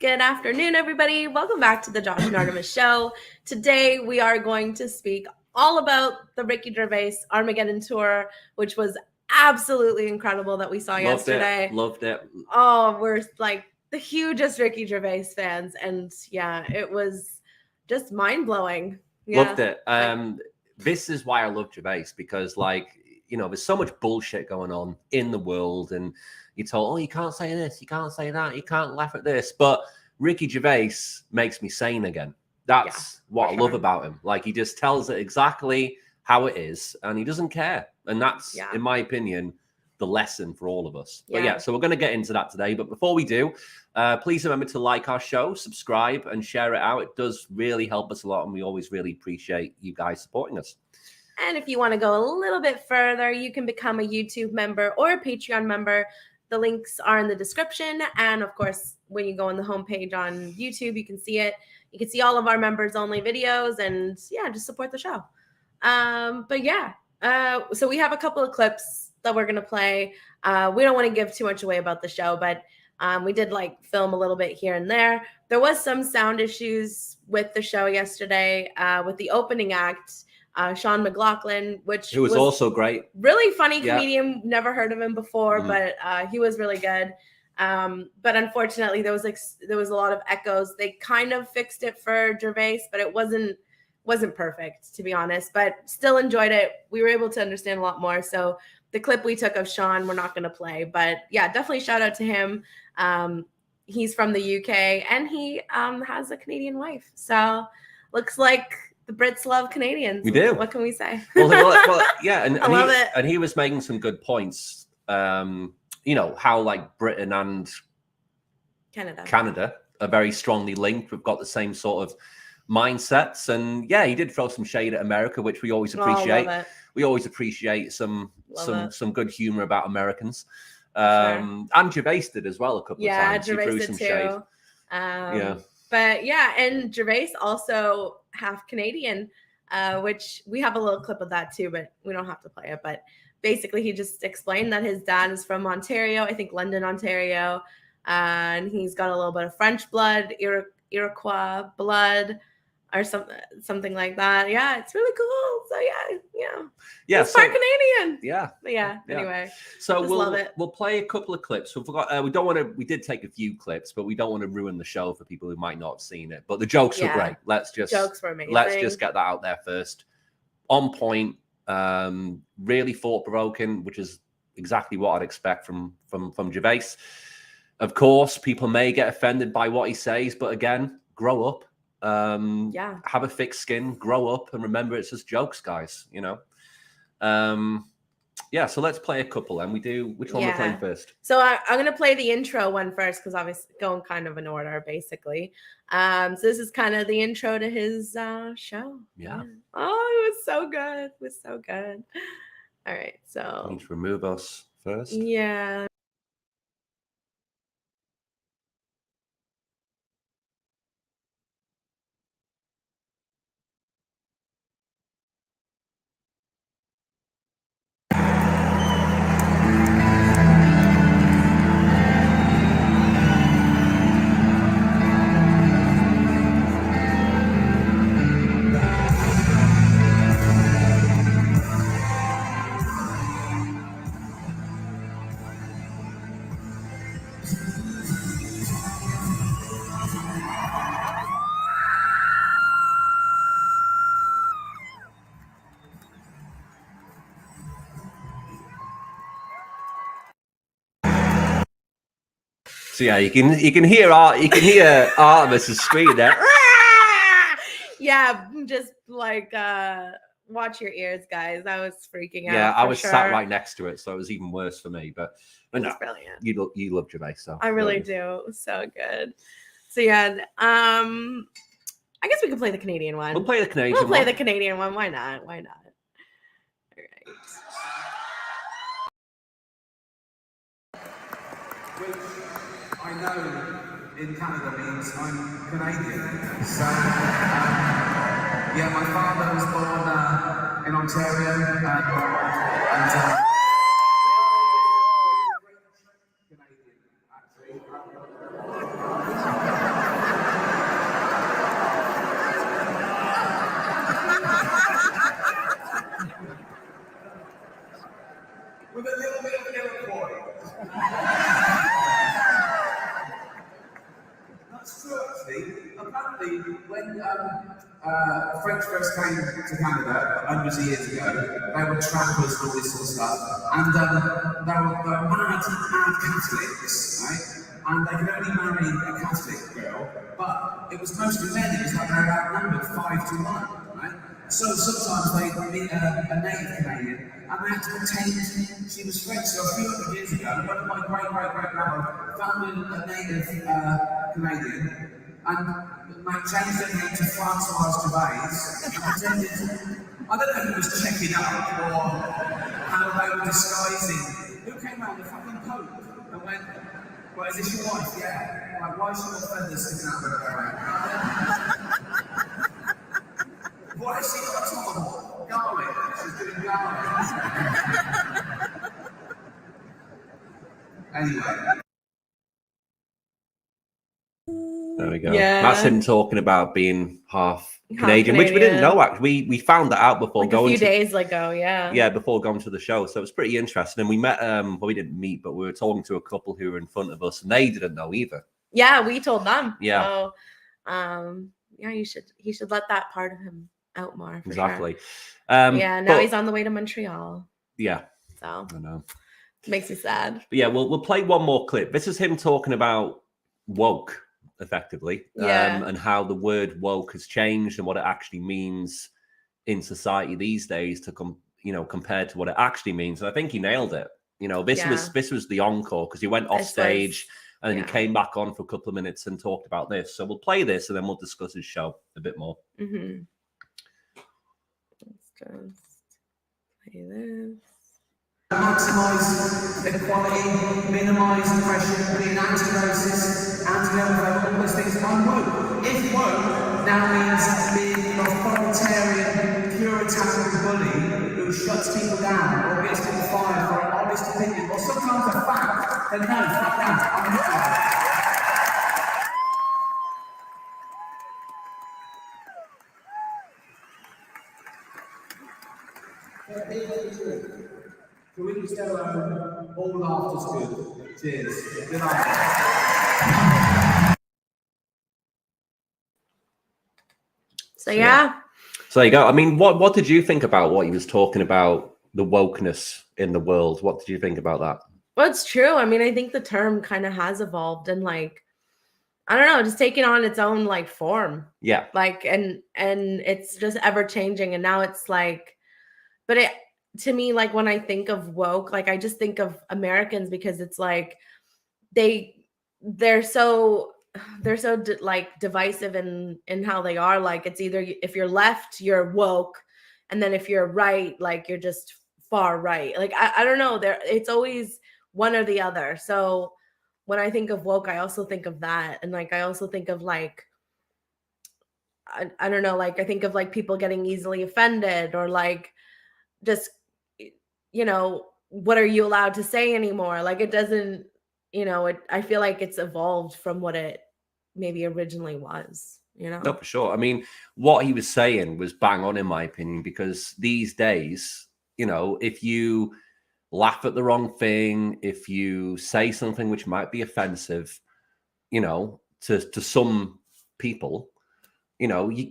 Good afternoon, everybody. Welcome back to the Josh and Artemis Show. Today, we are going to speak all about the Ricky Gervais Armaggedon tour, which was absolutely incredible that we saw yesterday. Loved it. Oh, we're like the hugest Ricky Gervais fans. And yeah, it was just mind-blowing. Yeah. Loved it. This is why I love Gervais, because there's so much bullshit going on in the world, and you're told, oh, you can't say this, you can't say that, you can't laugh at this. But Ricky Gervais makes me sane again. That's what I love about him. Like, he just tells it exactly how it is, and he doesn't care. And that's, in my opinion, the lesson for all of us. But so we're going to get into that today. But before we do, please remember to like our show, subscribe, and share it out. It does really help us a lot, and we always really appreciate you guys supporting us. And if you want to go a little bit further, you can become a YouTube member or a Patreon member. The links are in the description. And of course, when you go on the homepage on YouTube, you can see it. You can see all of our members only videos, and just support the show. So we have a couple of clips that we're going to play. We don't want to give too much away about the show, but we did film a little bit here and there. There was some sound issues with the show yesterday with the opening act. Sean McLaughlin, which was also great. Really funny comedian. Never heard of him before, but he was really good. But unfortunately, there was a lot of echoes. They kind of fixed it for Gervais, but it wasn't perfect, to be honest. But still enjoyed it. We were able to understand a lot more. So the clip we took of Sean, we're not going to play. But yeah, definitely shout out to him. He's from the UK, and he has a Canadian wife. So looks like the Brits love Canadians. We do. What can we say? Well, yeah, and I love it. And he was making some good points. How Britain and Canada are very strongly linked. We've got the same sort of mindsets, and he did throw some shade at America, which we always appreciate. We always appreciate some good humor about Americans. And Gervais did as well a couple of times. Gervais he threw did some too. Shade. But and Gervais also half Canadian, which we have a little clip of that too, but we don't have to play it. But basically, he just explained that his dad is from Ontario, I think London, Ontario, and he's got a little bit of French blood, Iroquois blood, or something like that. Yeah, it's really cool. So he's part Canadian. Anyway, so we'll play a couple of clips. We forgot. We did take a few clips, but we don't want to ruin the show for people who might not have seen it. But the jokes were great. Jokes were amazing. Let's just get that out there first. On point, really thought-provoking, which is exactly what I'd expect from Gervais. Of course, people may get offended by what he says, but again, grow up. Have a thick skin, grow up, and remember it's just jokes, guys. So let's play a couple, and we do. Which one we're playing first? So I'm going to play the intro one first, because obviously going kind of in order, basically. So this is kind of the intro to his show. Oh, it was so good. It was so good. All right, so we need to remove us first. Yeah. So you can hear Artemis' scream there. Just watch your ears, guys. I was freaking out. Yeah, I was sat right next to it, so it was even worse for me. But no, brilliant. You love Gervais, so I really do. It was so good. So I guess we can play the Canadian one. We'll play the Canadian one. The Canadian one. Why not? All right. Which I know in Canada means I'm Canadian. So, my father was born in Ontario, and Canadian, actually. with a little bit of Iroquois. That's true, actually. Apparently, when French first came to Canada hundreds of years ago, they were trappers and all this sort of stuff, and they were mad Catholics, right? And they could only marry a Catholic girl, but it was mostly men. It was like they were outnumbered 5-1, right? So sometimes they'd meet a native Canadian, and they had to pretend she was French. So a few hundred years ago, one of my great-great-great-grandma found a native Canadian, and changed their name to Francois Gervais, and pretended, I don't know if it was checking up or how they were disguising. Who came out, the fucking Pope, and went, well, is this your wife? Yeah. Like, why is she got feathers sticking out of her hair? Why is she got a tomahawk? Garlic. She's doing garlic. Anyway. There we go. Yeah. That's him talking about being half Canadian, which we didn't know. Actually, we found that out before like a few days ago. Yeah, before going to the show. So it was pretty interesting. And we met. Well, we didn't meet, but we were talking to a couple who were in front of us, and they didn't know either. Yeah, we told them. Yeah. So, yeah, he should let that part of him out more. For Exactly. Sure. Yeah. Now he's on the way to Montreal. Yeah. So I know. Makes me sad. But yeah, we'll play one more clip. This is him talking about woke, effectively, and how the word woke has changed and what it actually means in society these days compared to what it actually means. And I think he nailed it. This was the encore because he went off stage and then he came back on for a couple of minutes and talked about this. So we'll play this and then we'll discuss his show a bit more. Mm-hmm. Let's just play this. Maximise equality, minimise oppression, being anti-racist, anti-homophobic, all those things. I'm woke. If woke now means being an authoritarian, puritanical bully who shuts people down or gets people fired for an honest opinion or sometimes a fact, then no, fuck that. I'm not like that. So we can still all laughter's good. Cheers. Good night. So yeah. So there you go. I mean, what did you think about what he was talking about, the wokeness in the world? What did you think about that? Well, it's true. I mean, I think the term kind of has evolved and I don't know, just taking on its own form. Yeah. And it's just ever changing. And now it's to me, when I think of woke, I just think of Americans because it's they're so divisive in how they are. It's either if you're left, you're woke, and then if you're right, you're just far right. I don't know. It's always one or the other. So when I think of woke, I also think of that, and I also think of I don't know. I think of people getting easily offended or just. What are you allowed to say anymore? It doesn't, I feel like it's evolved from what it maybe originally was, No, for sure. I mean, what he was saying was bang on in my opinion, because these days, if you laugh at the wrong thing, if you say something which might be offensive, to some people, you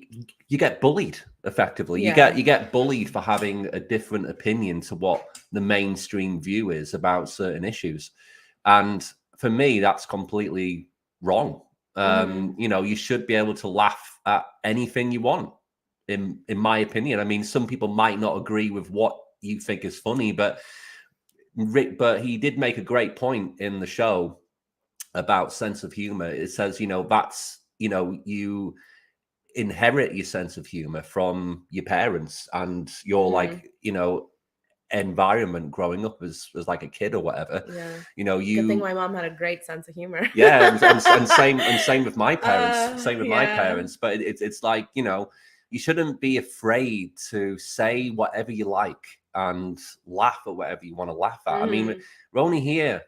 get bullied effectively. Yeah. You get bullied for having a different opinion to what the mainstream view is about certain issues. And for me, that's completely wrong. You should be able to laugh at anything you want, in my opinion. I mean, some people might not agree with what you think is funny, but he did make a great point in the show about sense of humor. It says, that's, you inherit your sense of humor from your parents and your environment growing up as a kid or whatever. Yeah. Good thing my mom had a great sense of humor. Yeah, and same with my parents. My parents. But it's you shouldn't be afraid to say whatever you like and laugh at whatever you want to laugh at. I mean, we're only here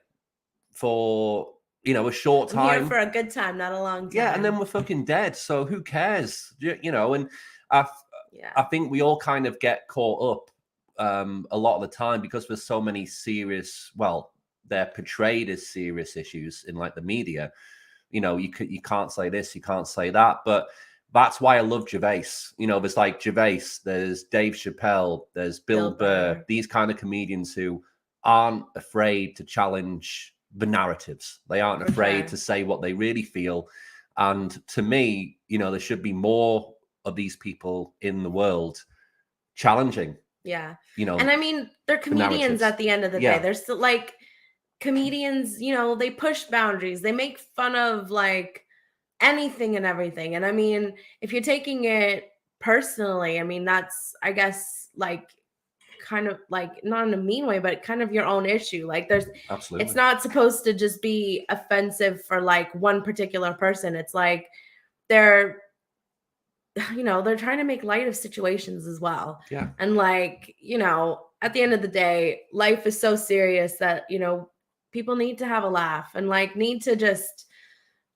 for a short time. Here for a good time, not a long time. Yeah, and then we're fucking dead. So who cares? And I think we all kind of get caught up a lot of the time, because there's so many serious, well, they're portrayed as serious issues in like the media. You know, you can't say this, you can't say that, but that's why I love Gervais. You know, there's like Gervais, there's Dave Chappelle, there's Bill Burr, these kind of comedians who aren't afraid to challenge the narratives. They aren't afraid to say what they really feel. And to me, you know, there should be more of these people in the world challenging. Yeah. You know, and I mean, they're comedians at the end of the day. They're still like comedians, you know, they push boundaries. They make fun of like anything and everything. And I mean, if you're taking it personally, I mean, that's, I guess, like kind of like not in a mean way, but kind of your own issue. Like there's absolutely, it's not supposed to just be offensive for like one particular person. It's like they're, you know, they're trying to make light of situations as well. Yeah. And like, you know, at the end of the day, life is so serious that, you know, people need to have a laugh and like need to just,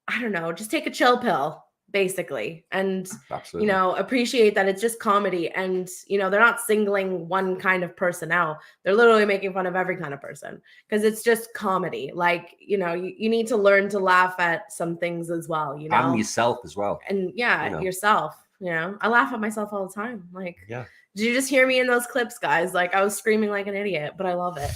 I don't know, just take a chill pill basically. And, absolutely, you know, appreciate that it's just comedy. And, you know, they're not singling one kind of person out. They're literally making fun of every kind of person because it's just comedy. Like, you know, you need to learn to laugh at some things as well, you know, and yourself as well. And yeah, you know, yourself. You know, I laugh at myself all the time. Like, yeah. Did you just hear me in those clips, guys? Like, I was screaming like an idiot, but I love it.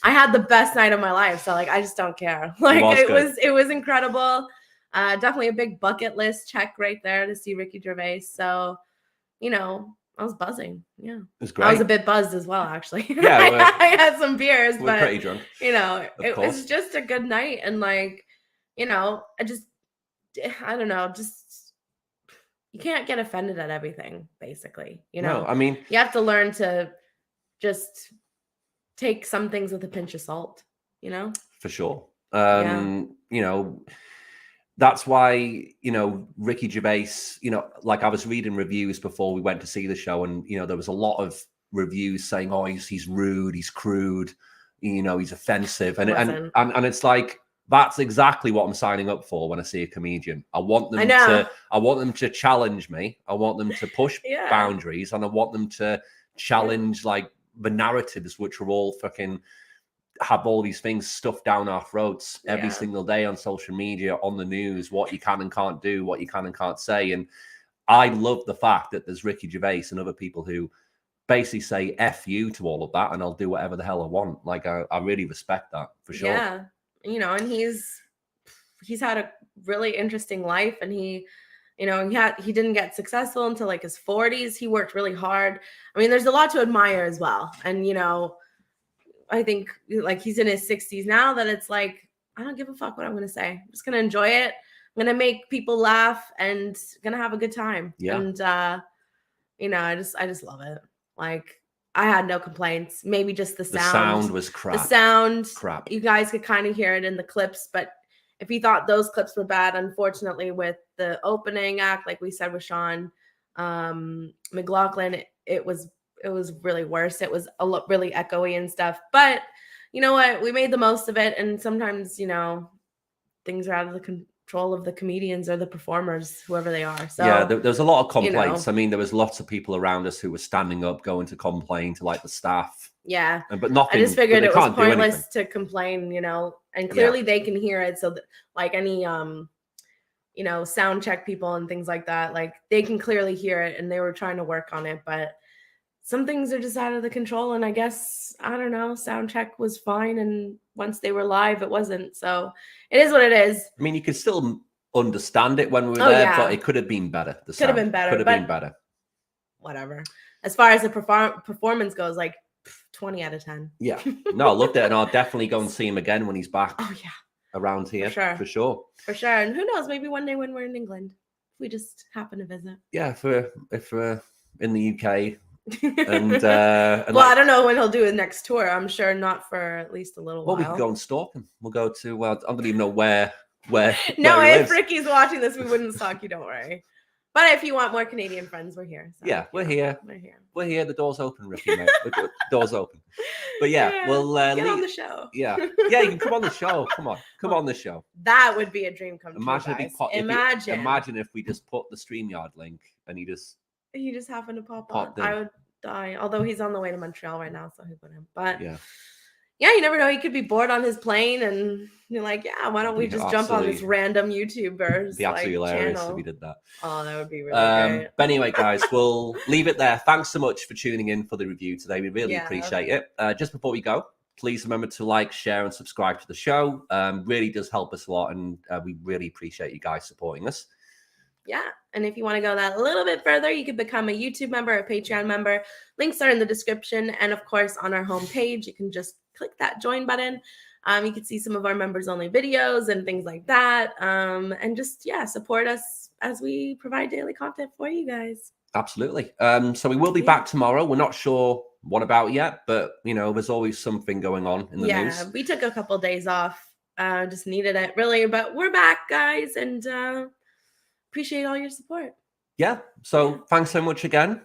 I had the best night of my life, so like, I just don't care. Like, it was incredible. Definitely a big bucket list check right there to see Ricky Gervais. So, you know, I was buzzing. Yeah, it was great. I was a bit buzzed as well, actually. Yeah, I had some beers, we're but pretty drunk. You know, it was just a good night, and like, you know, I don't know, just. You can't get offended at everything, basically. You know, no, I mean, you have to learn to just take some things with a pinch of salt, you know? For sure. You know, that's why, you know, Ricky Gervais, you know, like I was reading reviews before we went to see the show, and, you know, there was a lot of reviews saying, oh, he's rude, he's crude, you know, he's offensive. And it's like, that's exactly what I'm signing up for when I see a comedian. I want them to challenge me. I want them to push boundaries, and I want them to challenge like the narratives, which are all fucking have all these things stuffed down our throats every single day on social media, on the news, what you can and can't do, what you can and can't say. And I love the fact that there's Ricky Gervais and other people who basically say F you to all of that, and I'll do whatever the hell I want. Like, I really respect that, for sure. Yeah. You know, and he's had a really interesting life, and he, you know, he didn't get successful until like his 40s. He worked really hard. I mean, there's a lot to admire as well. And, you know, I think like he's in his 60s now, that it's like, I don't give a fuck what I'm going to say. I'm just going to enjoy it. I'm going to make people laugh and going to have a good time. Yeah. And, you know, I just love it. Like, I had no complaints. Maybe just the sound. The sound was crap. The sound, crap. You guys could kind of hear it in the clips, but if you thought those clips were bad, unfortunately, with the opening act, like we said with Sean McLaughlin, it was really worse. It was really echoey and stuff. But you know what? We made the most of it. And sometimes, you know, things are out of the control of the comedians or the performers, whoever they are. So yeah, there was a lot of complaints. You know. I mean, there was lots of people around us who were standing up, going to complain to like the staff. Yeah, but nothing. I just figured it was pointless to complain, you know. And clearly they can hear it. So like any you know, sound check people and things like that, like they can clearly hear it, and they were trying to work on it, but some things are just out of the control. And I guess, I don't know, sound check was fine, and once they were live, it wasn't. So it is what it is. I mean, you could still understand it when we were there, but it could have been better. The sound could have been better. Whatever. As far as the performance goes, like 20 out of 10. Yeah. No, I loved it, and I'll definitely go and see him again when he's back. Oh yeah. Around here, for sure. For sure. And who knows, maybe one day when we're in England, we just happen to visit. Yeah, if we're in the UK. And well, like, I don't know when he'll do his next tour. I'm sure not for at least a little while. Well, we could go and stalk him. We'll go to, I don't even know where no, where if Ricky's watching this, we wouldn't stalk you, don't worry. But if you want more Canadian friends, we're here. So, yeah, we're here. We're here. The door's open, Ricky, mate. The door's open. But yeah, we'll get on the show. Yeah, you can come on the show. Come on the show. That would be a dream come true. Imagine if we just put the StreamYard link and you just happen to pop on. die. Although he's on the way to Montreal right now, so he wouldn't. But Yeah. yeah, you never know. He could be bored on his plane, and you're like, yeah, why don't we just jump on this random YouTuber's be absolutely hilarious channel? if we did that. Oh, that would be really great. But anyway, guys, we'll leave it there. Thanks so much for tuning in for the review today. We really appreciate it. Just before we go, please remember to like, share, and subscribe to the show. Really does help us a lot, and we really appreciate you guys supporting us. Yeah, and if you want to go that a little bit further, you can become a YouTube member, a Patreon member. Links are in the description, and of course, on our homepage, you can just click that join button. You can see some of our members-only videos and things like that, and just support us as we provide daily content for you guys. Absolutely. So we will be back tomorrow. We're not sure what about yet, but there's always something going on in the news. Yeah, we took a couple days off. Just needed it really, but we're back, guys, and appreciate all your support. Yeah. So thanks so much again.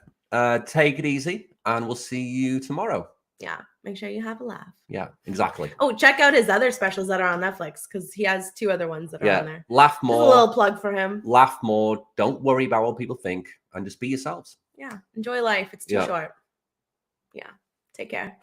Take it easy, and we'll see you tomorrow. Yeah. Make sure you have a laugh. Yeah, exactly. Oh, check out his other specials that are on Netflix, because he has 2 other ones that are on there. Laugh more. Just a little plug for him. Laugh more. Don't worry about what people think, and just be yourselves. Yeah. Enjoy life. It's too short. Yeah. Take care.